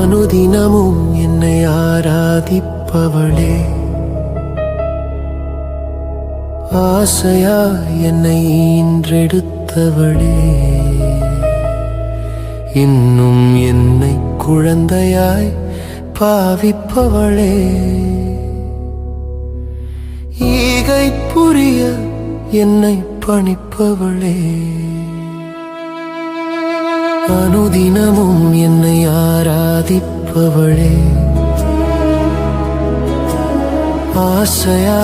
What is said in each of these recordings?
அனுதினமும் என்னை ஆராதிப்பவளே, ஆசையா என்னை ஈன்றெடுத்தவளே, இன்னும் என்னை குழந்தையாய் பாவிப்பவளே, ஈகை புரிய என்னை பணிப்பவளே, அனுதினமும் என்னை ஆராதிப்பவளே, ஆசையா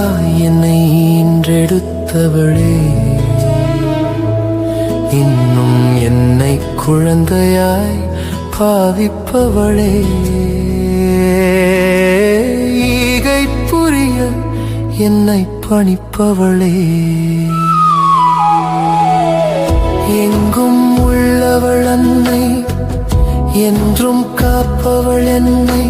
என்னை ஈன்றெடுத்தவளே, இன்னும் என்னை குழந்தையாய் பாவிப்பவளே, ஈகை புரிய என்னை பணிப்பவளே, எங்கும் உள்ளவள் அன்னை, என்றும் காப்பவள் என்னை,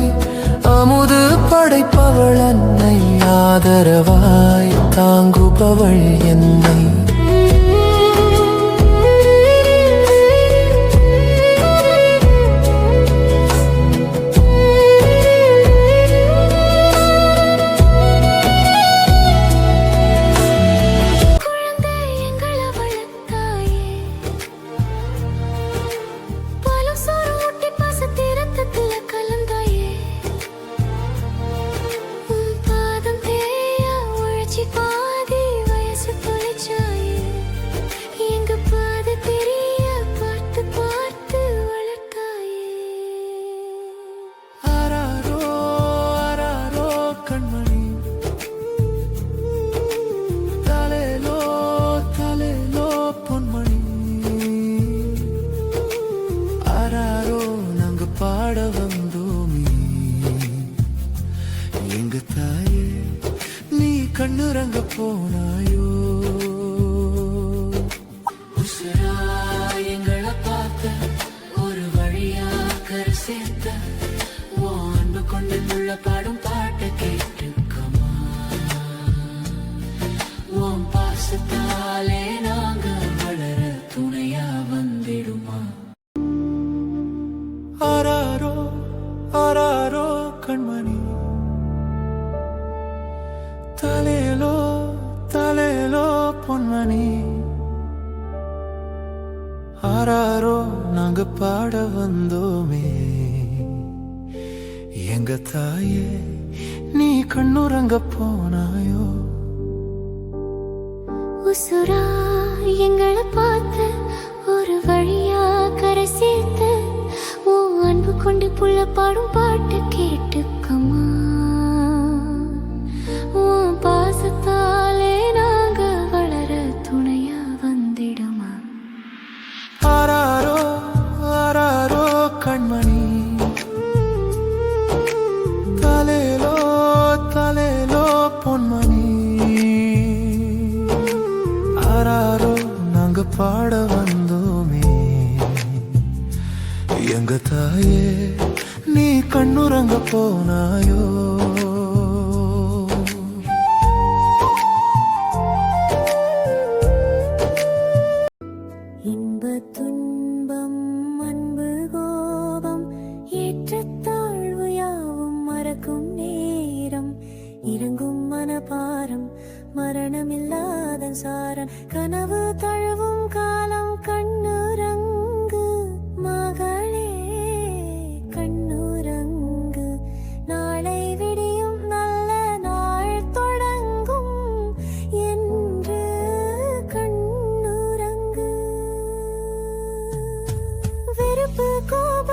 அமுது படைப்பவள் அன்னை, ஆதரவாய் தாங்குபவள் என்னை, பாட வந்தோமே எங்க தாயே, நீ கண்ணுறங்க போனாயோ, உசுரா எங்களை பார்த்த ஒரு வழியா கரை சேர்த்த, உன் அன்பு கொண்டு உள்ள பாடும் பாட்டை கேட்டுக்கமா, உன் பாசத்தாலே நாங்க வளர துணையா வந்திடுமா. ஆராரோ ஆராரோ கண்மணி, தலையிலோ தலையிலோ பொன்மணி, ஆராரோ நாங்க பாட வந்தோமே எங்க தாயே, நீ கண்ணுறங்க போனாயோ, உசுரா எங்களை பார்த்த ஒரு வழியா கரை சேர்த்த, அன்பு கொண்டு புள்ள பாடும் பாட்டு கேட்டுக்கமா, உன் பாசத்தாலே நாங்க வளர துணையா வந்திடுமா. ஆராரோ ஆராரோ கண்மணி, தலையிலோ தலையிலோ பொன்மணி, ஆராரோ நாங்க பாட வந்தோமே எங்க தாயே, நீ கண்ணுறங்க போனாயோ. இன்ப துன்பம் அன்பு கோபம் ஏற்றத்தாழ்வு யாவும் மறக்கும் நேரம், இறங்கும் மனபாரம் மரணமில்லாத சாரம், கனவு தழுவும் காலம் கண்ணுறங்கு மகளே கண்ணுறங்கு, நாளை விடியும் நல்ல நாள் தொடங்கும் என்று கண்ணுறங்கு. வெறுப்பு கோபம்